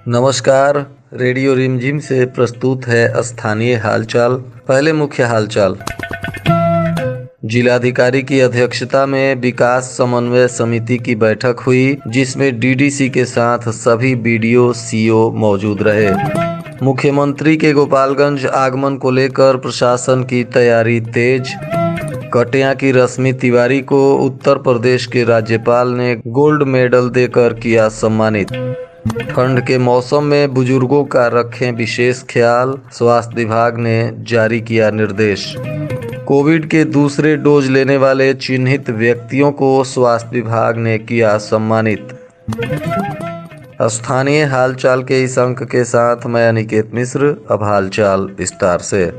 नमस्कार। रेडियो रिमझिम से प्रस्तुत है स्थानीय हालचाल। पहले मुख्य हालचाल। जिलाधिकारी की अध्यक्षता में विकास समन्वय समिति की बैठक हुई, जिसमें डीडीसी के साथ सभी बीडीओ सीओ मौजूद रहे। मुख्यमंत्री के गोपालगंज आगमन को लेकर प्रशासन की तैयारी तेज। कटिया की रश्मि तिवारी को उत्तर प्रदेश के राज्यपाल ने गोल्ड मेडल देकर किया सम्मानित। ठंड के मौसम में बुजुर्गों का रखें विशेष ख्याल, स्वास्थ्य विभाग ने जारी किया निर्देश। कोविड के दूसरे डोज लेने वाले चिन्हित व्यक्तियों को स्वास्थ्य विभाग ने किया सम्मानित। स्थानीय हालचाल के इस अंक के साथ मैं अनिकेत मिश्र। अब हालचाल विस्तार से।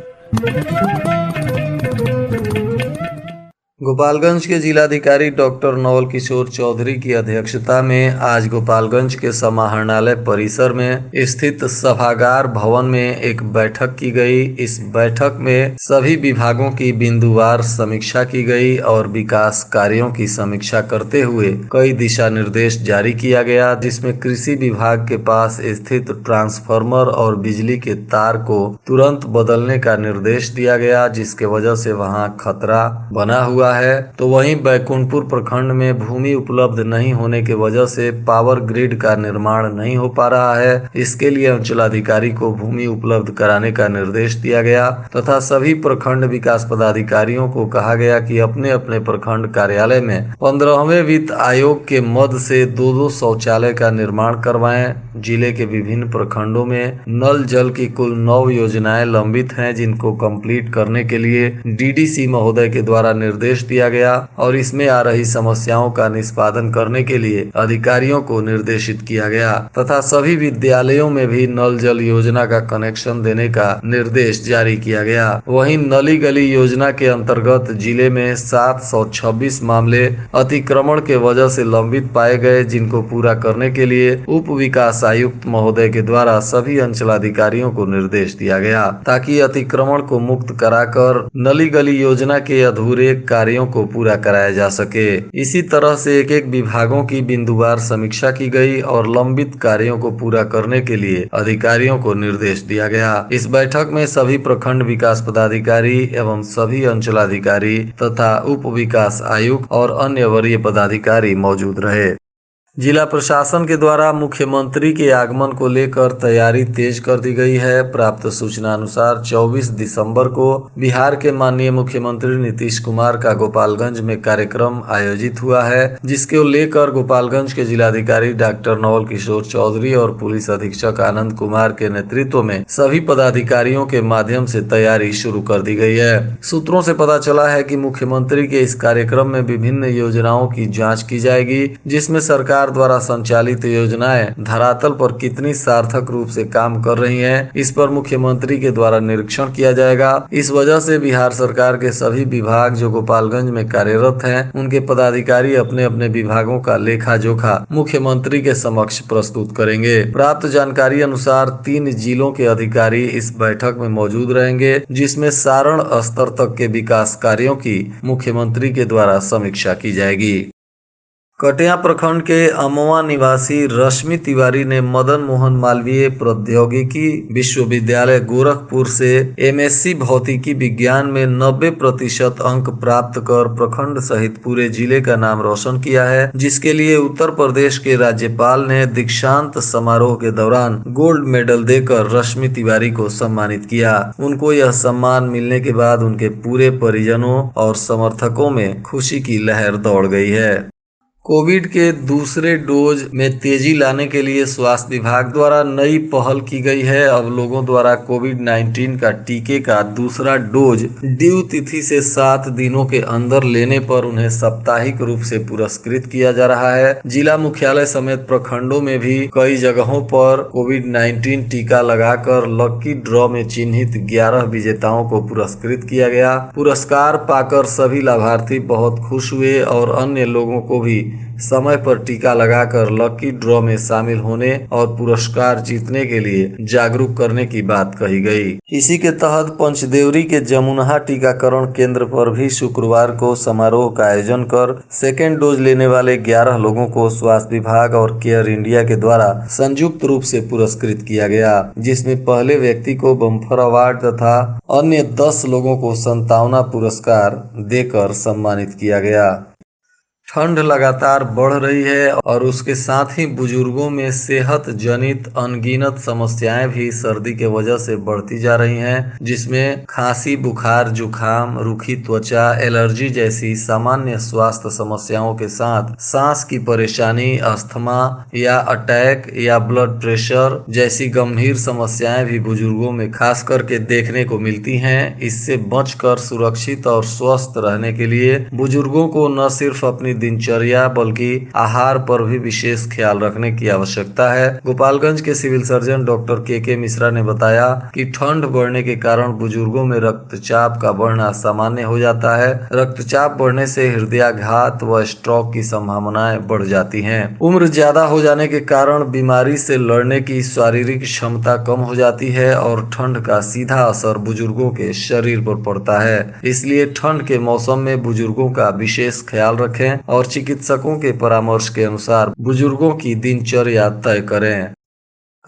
गोपालगंज के जिलाधिकारी डॉक्टर नवल किशोर चौधरी की अध्यक्षता में आज गोपालगंज के समाहरणालय परिसर में स्थित सभागार भवन में एक बैठक की गई। इस बैठक में सभी विभागों की बिंदुवार समीक्षा की गई और विकास कार्यों की समीक्षा करते हुए कई दिशा निर्देश जारी किया गया, जिसमें कृषि विभाग के पास स्थित ट्रांसफार्मर और बिजली के तार को तुरंत बदलने का निर्देश दिया गया, जिसके वजह से वहां खतरा बना हुआ है। तो वहीं बैकुंठपुर प्रखंड में भूमि उपलब्ध नहीं होने के वजह से पावर ग्रिड का निर्माण नहीं हो पा रहा है। इसके लिए अंचलाधिकारी को भूमि उपलब्ध कराने का निर्देश दिया गया तथा सभी प्रखंड विकास पदाधिकारियों को कहा गया कि अपने अपने प्रखंड कार्यालय में 15वें वित्त आयोग के मद से 2-2 शौचालय का निर्माण करवाएं। जिले के विभिन्न प्रखंडों में नल जल की कुल 9 योजनाएं लंबित हैं, जिनको कंप्लीट करने के लिए डीडीसी महोदय के द्वारा निर्देश दिया गया और इसमें आ रही समस्याओं का निष्पादन करने के लिए अधिकारियों को निर्देशित किया गया तथा सभी विद्यालयों में भी नल जल योजना का कनेक्शन देने का निर्देश जारी किया गया। वहीं नली गली योजना के अंतर्गत जिले में 726 मामले अतिक्रमण के वजह से लंबित पाए गए, जिनको पूरा करने के लिए उप विकास आयुक्त महोदय के द्वारा सभी अंचलाधिकारियों को निर्देश दिया गया ताकि अतिक्रमण को मुक्त कराकर नली गली योजना के अधूरे कार्यों को पूरा कराया जा सके। इसी तरह से एक एक विभागों की बिंदुवार समीक्षा की गई और लंबित कार्यों को पूरा करने के लिए अधिकारियों को निर्देश दिया गया। इस बैठक में सभी प्रखंड विकास पदाधिकारी एवं सभी अंचलाधिकारी तथा उप विकास आयुक्त और अन्य वरीय पदाधिकारी मौजूद रहे। जिला प्रशासन के द्वारा मुख्यमंत्री के आगमन को लेकर तैयारी तेज कर दी गई है। प्राप्त सूचना अनुसार 24 दिसंबर को बिहार के माननीय मुख्यमंत्री नीतीश कुमार का गोपालगंज में कार्यक्रम आयोजित हुआ है, जिसको लेकर गोपालगंज के जिलाधिकारी डॉक्टर नवल किशोर चौधरी और पुलिस अधीक्षक आनंद कुमार के नेतृत्व में सभी पदाधिकारियों के माध्यम से तैयारी शुरू कर दी गई है। सूत्रों से पता चला है कि मुख्यमंत्री के इस कार्यक्रम में विभिन्न योजनाओं की जाँच की जाएगी, जिसमें सरकार द्वारा संचालित योजनाएं धरातल पर कितनी सार्थक रूप से काम कर रही हैं, इस पर मुख्यमंत्री के द्वारा निरीक्षण किया जाएगा। इस वजह से बिहार सरकार के सभी विभाग जो गोपालगंज में कार्यरत हैं, उनके पदाधिकारी अपने अपने विभागों का लेखा जोखा मुख्यमंत्री के समक्ष प्रस्तुत करेंगे। प्राप्त जानकारी अनुसार 3 जिलों के अधिकारी इस बैठक में मौजूद रहेंगे, जिसमें सारण स्तर तक के विकास कार्यों की मुख्यमंत्री के द्वारा समीक्षा की जाएगी। कटिया प्रखंड के अमवा निवासी रश्मि तिवारी ने मदन मोहन मालवीय प्रौद्योगिकी विश्वविद्यालय गोरखपुर से एमएससी भौतिकी विज्ञान में 90% अंक प्राप्त कर प्रखंड सहित पूरे जिले का नाम रोशन किया है, जिसके लिए उत्तर प्रदेश के राज्यपाल ने दीक्षांत समारोह के दौरान गोल्ड मेडल देकर रश्मि तिवारी को सम्मानित किया। उनको यह सम्मान मिलने के बाद उनके पूरे परिजनों और समर्थकों में खुशी की लहर दौड़ गई है। कोविड के दूसरे डोज में तेजी लाने के लिए स्वास्थ्य विभाग द्वारा नई पहल की गई है। अब लोगों द्वारा कोविड-19 का टीके का दूसरा डोज ड्यू तिथि से 7 दिनों के अंदर लेने पर उन्हें साप्ताहिक रूप से पुरस्कृत किया जा रहा है। जिला मुख्यालय समेत प्रखंडों में भी कई जगहों पर कोविड-19 टीका लगाकर लकी ड्रॉ में चिन्हित 11 विजेताओं को पुरस्कृत किया गया। पुरस्कार पाकर सभी लाभार्थी बहुत खुश हुए और अन्य लोगों को भी समय पर टीका लगाकर लकी ड्रॉ में शामिल होने और पुरस्कार जीतने के लिए जागरूक करने की बात कही गई। इसी के तहत पंचदेवरी के जमुनहा टीकाकरण केंद्र पर भी शुक्रवार को समारोह का आयोजन कर सेकेंड डोज लेने वाले 11 लोगों को स्वास्थ्य विभाग और केयर इंडिया के द्वारा संयुक्त रूप से पुरस्कृत किया गया, जिसमें पहले व्यक्ति को बम्पर अवार्ड तथा अन्य 10 लोगों को सांत्वना पुरस्कार देकर सम्मानित किया गया। ठंड लगातार बढ़ रही है और उसके साथ ही बुजुर्गों में सेहत जनित अनगिनत समस्याएं भी सर्दी के वजह से बढ़ती जा रही हैं, जिसमें खांसी, बुखार, जुखाम, रूखी त्वचा, एलर्जी जैसी सामान्य स्वास्थ्य समस्याओं के साथ सांस की परेशानी, अस्थमा या अटैक या ब्लड प्रेशर जैसी गंभीर समस्याएं भी बुजुर्गों में खास करके देखने को मिलती हैं। इससे बचकर सुरक्षित और स्वस्थ रहने के लिए बुजुर्गों को न सिर्फ अपनी दिनचर्या बल्कि आहार पर भी विशेष ख्याल रखने की आवश्यकता है। गोपालगंज के सिविल सर्जन डॉक्टर के मिश्रा ने बताया कि ठंड बढ़ने के कारण बुजुर्गों में रक्तचाप का बढ़ना सामान्य हो जाता है। रक्तचाप बढ़ने से हृदयाघात व स्ट्रोक की संभावनाएं बढ़ जाती हैं। उम्र ज्यादा हो जाने के कारण बीमारी से लड़ने की शारीरिक क्षमता कम हो जाती है और ठंड का सीधा असर बुजुर्गों के शरीर पर पड़ता है। इसलिए ठंड के मौसम में बुजुर्गों का विशेष ख्याल रखें और चिकित्सकों के परामर्श के अनुसार बुजुर्गों की दिनचर्या तय करें।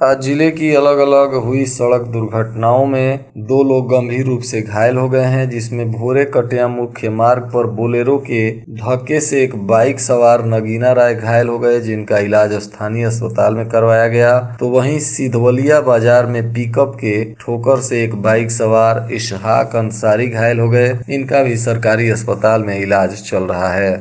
आज जिले की अलग अलग हुई सड़क दुर्घटनाओं में 2 लोग गंभीर रूप से घायल हो गए हैं, जिसमें भोरे कटिया मुख्य मार्ग पर बोलेरो के धक्के से एक बाइक सवार नगीना राय घायल हो गए, जिनका इलाज स्थानीय अस्पताल में करवाया गया। तो वहीं सिधवलिया बाजार में पिकअप के ठोकर से एक बाइक सवार इशहाक अंसारी घायल हो गए। इनका भी सरकारी अस्पताल में इलाज चल रहा है।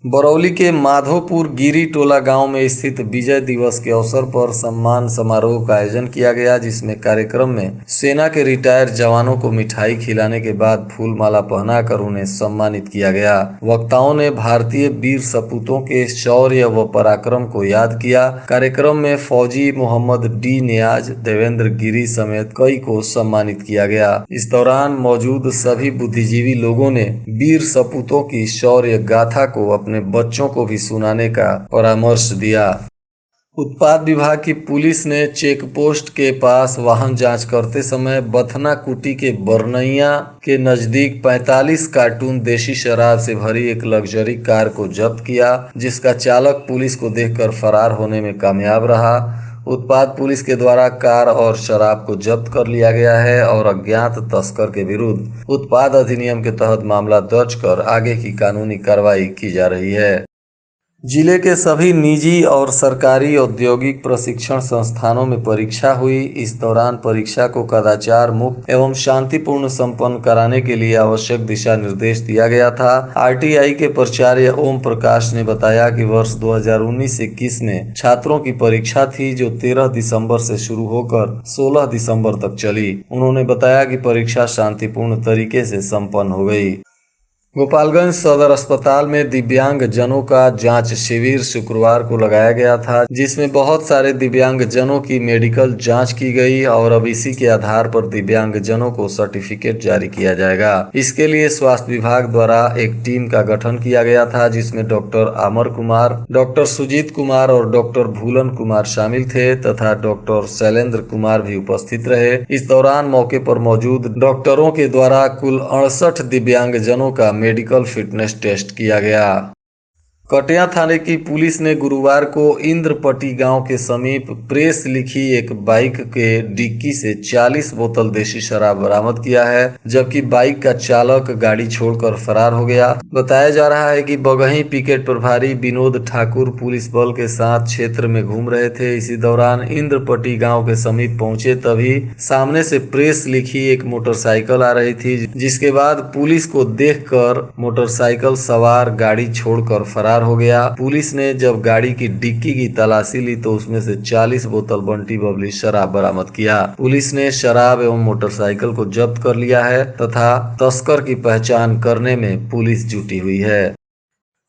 बरौली के माधोपुर गिरी टोला गांव में स्थित विजय दिवस के अवसर पर सम्मान समारोह का आयोजन किया गया, जिसमें कार्यक्रम में सेना के रिटायर जवानों को मिठाई खिलाने के बाद फूल माला पहनाकर उन्हें सम्मानित किया गया। वक्ताओं ने भारतीय वीर सपूतों के शौर्य व पराक्रम को याद किया। कार्यक्रम में फौजी मोहम्मद डी नियाज, देवेंद्र गिरी समेत कई को सम्मानित किया गया। इस दौरान मौजूद सभी बुद्धिजीवी लोगों ने वीर सपूतों की शौर्य गाथा को अपने बच्चों को भी सुनाने का परामर्श दिया। उत्पाद विभाग की पुलिस ने चेक पोस्ट के पास वाहन जांच करते समय बथना कुटी के बरनैया के नजदीक 45 कार्टून देशी शराब से भरी एक लग्जरी कार को जब्त किया, जिसका चालक पुलिस को देखकर फरार होने में कामयाब रहा। उत्पाद पुलिस के द्वारा कार और शराब को जब्त कर लिया गया है और अज्ञात तस्कर के विरुद्ध उत्पाद अधिनियम के तहत मामला दर्ज कर आगे की कानूनी कार्रवाई की जा रही है। जिले के सभी निजी और सरकारी औद्योगिक प्रशिक्षण संस्थानों में परीक्षा हुई। इस दौरान परीक्षा को कदाचार मुक्त एवं शांतिपूर्ण संपन्न कराने के लिए आवश्यक दिशा निर्देश दिया गया था। आरटीआई के प्राचार्य ओम प्रकाश ने बताया कि वर्ष 2019-21 में छात्रों की परीक्षा थी, जो 13 दिसंबर से शुरू होकर 16 दिसंबर तक चली। उन्होंने बताया कि परीक्षा शांतिपूर्ण तरीके से संपन्न हो गई। गोपालगंज सदर अस्पताल में दिव्यांग जनों का जांच शिविर शुक्रवार को लगाया गया था, जिसमें बहुत सारे दिव्यांग जनों की मेडिकल जांच की गई और अब इसी के आधार पर दिव्यांग जनों को सर्टिफिकेट जारी किया जाएगा। इसके लिए स्वास्थ्य विभाग द्वारा एक टीम का गठन किया गया था, जिसमें डॉक्टर अमर कुमार, डॉक्टर सुजीत कुमार और डॉक्टर भूलन कुमार शामिल थे तथा डॉक्टर शैलेंद्र कुमार भी उपस्थित रहे। इस दौरान मौके पर मौजूद डॉक्टरों के द्वारा कुल 68 दिव्यांग जनों का मेडिकल फिटनेस टेस्ट किया गया। कटिया थाने की पुलिस ने गुरुवार को इंद्रपट्टी गांव के समीप प्रेस लिखी एक बाइक के डिक्की से 40 बोतल देशी शराब बरामद किया है, जबकि बाइक का चालक गाड़ी छोड़कर फरार हो गया। बताया जा रहा है कि बगही पिकेट प्रभारी विनोद ठाकुर पुलिस बल के साथ क्षेत्र में घूम रहे थे। इसी दौरान इंद्रपट्टी गांव के समीप पहुंचे तभी सामने से प्रेस लिखी एक मोटरसाइकिल आ रही थी, जिसके बाद पुलिस को देखकर मोटरसाइकिल सवार गाड़ी छोड़कर फरार हो गया। पुलिस ने जब गाड़ी की डिक्की की तलाशी ली तो उसमें से 40 बोतल बंटी बबली शराब बरामद किया। पुलिस ने शराब एवं मोटरसाइकिल को जब्त कर लिया है तथा तस्कर की पहचान करने में पुलिस जुटी हुई है।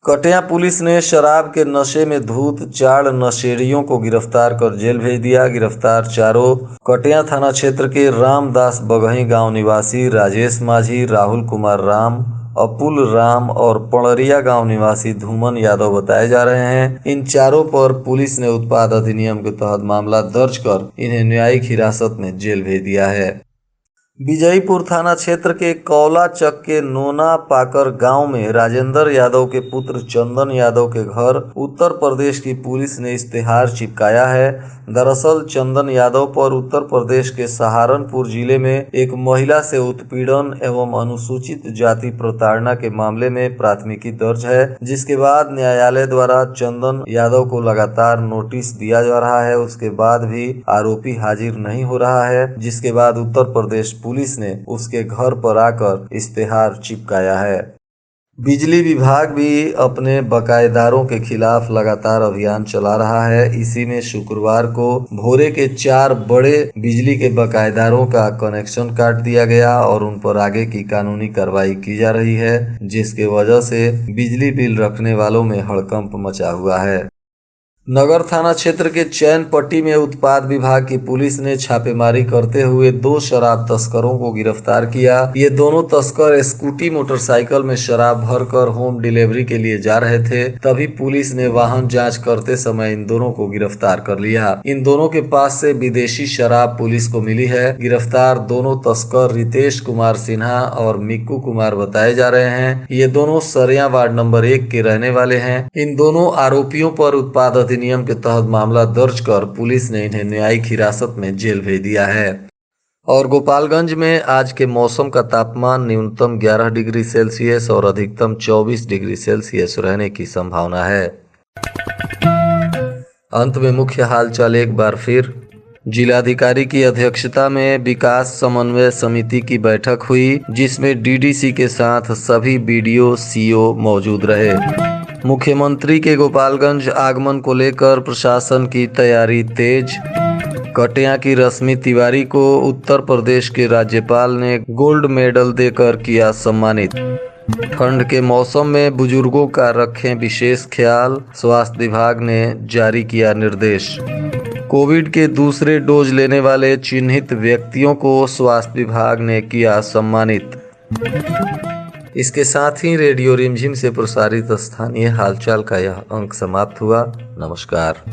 कटिया पुलिस ने शराब के नशे में धूत 4 नशेड़ियों को गिरफ्तार कर जेल भेज दिया। गिरफ्तार चारों कटिया थाना क्षेत्र के रामदास बगही गांव निवासी राजेश माझी, राहुल कुमार राम, अपुल राम और पड़रिया गांव निवासी धूमन यादव बताए जा रहे हैं। इन चारों पर पुलिस ने उत्पाद अधिनियम के तहत मामला दर्ज कर इन्हें न्यायिक हिरासत में जेल भेज दिया है। विजयपुर थाना क्षेत्र के कौला चक के नोना पाकर गांव में राजेंद्र यादव के पुत्र चंदन यादव के घर उत्तर प्रदेश की पुलिस ने इश्तेहार चिपकाया है। दरअसल चंदन यादव पर उत्तर प्रदेश के सहारनपुर जिले में एक महिला से उत्पीड़न एवं अनुसूचित जाति प्रताड़ना के मामले में प्राथमिकी दर्ज है, जिसके बाद न्यायालय द्वारा चंदन यादव को लगातार नोटिस दिया जा रहा है। उसके बाद भी आरोपी हाजिर नहीं हो रहा है, जिसके बाद उत्तर प्रदेश पुलिस ने उसके घर पर आकर इश्तेहार चिपकाया है। बिजली विभाग भी अपने बकायेदारों के खिलाफ लगातार अभियान चला रहा है। इसी में शुक्रवार को भोरे के 4 बड़े बिजली के बकायेदारों का कनेक्शन काट दिया गया और उन पर आगे की कानूनी कार्रवाई की जा रही है, जिसके वजह से बिजली बिल रखने वालों में हड़कंप मचा हुआ है। नगर थाना क्षेत्र के चैन पट्टी में उत्पाद विभाग की पुलिस ने छापेमारी करते हुए 2 शराब तस्करों को गिरफ्तार किया। ये दोनों तस्कर स्कूटी मोटरसाइकिल में शराब भरकर होम डिलीवरी के लिए जा रहे थे, तभी पुलिस ने वाहन जांच करते समय इन दोनों को गिरफ्तार कर लिया। इन दोनों के पास से विदेशी शराब पुलिस को मिली है। गिरफ्तार दोनों तस्कर रितेश कुमार सिन्हा और मिक्कू कुमार बताए जा रहे हैं। ये दोनों सरिया वार्ड नंबर 1 के रहने वाले हैं। इन दोनों आरोपियों पर उत्पाद अधिनियम के तहत मामला दर्ज कर पुलिस ने इन्हें न्यायिक हिरासत में जेल भेज दिया है। और गोपालगंज में आज के मौसम का तापमान न्यूनतम 11 डिग्री सेल्सियस और अधिकतम 24 डिग्री सेल्सियस रहने की संभावना है। अंत में मुख्य हालचाल एक बार फिर। जिलाधिकारी की अध्यक्षता में विकास समन्वय समिति की बैठक हुई, जिसमें डीडीसी के साथ सभी बीडीओ सीओ मौजूद रहे। मुख्यमंत्री के गोपालगंज आगमन को लेकर प्रशासन की तैयारी तेज। कटिया की रश्मि तिवारी को उत्तर प्रदेश के राज्यपाल ने गोल्ड मेडल देकर किया सम्मानित। ठंड के मौसम में बुजुर्गों का रखें विशेष ख्याल, स्वास्थ्य विभाग ने जारी किया निर्देश। कोविड के दूसरे डोज लेने वाले चिन्हित व्यक्तियों को स्वास्थ्य विभाग ने किया सम्मानित। इसके साथ ही रेडियो रिमझिम से प्रसारित स्थानीय हालचाल का यह अंक समाप्त हुआ। नमस्कार।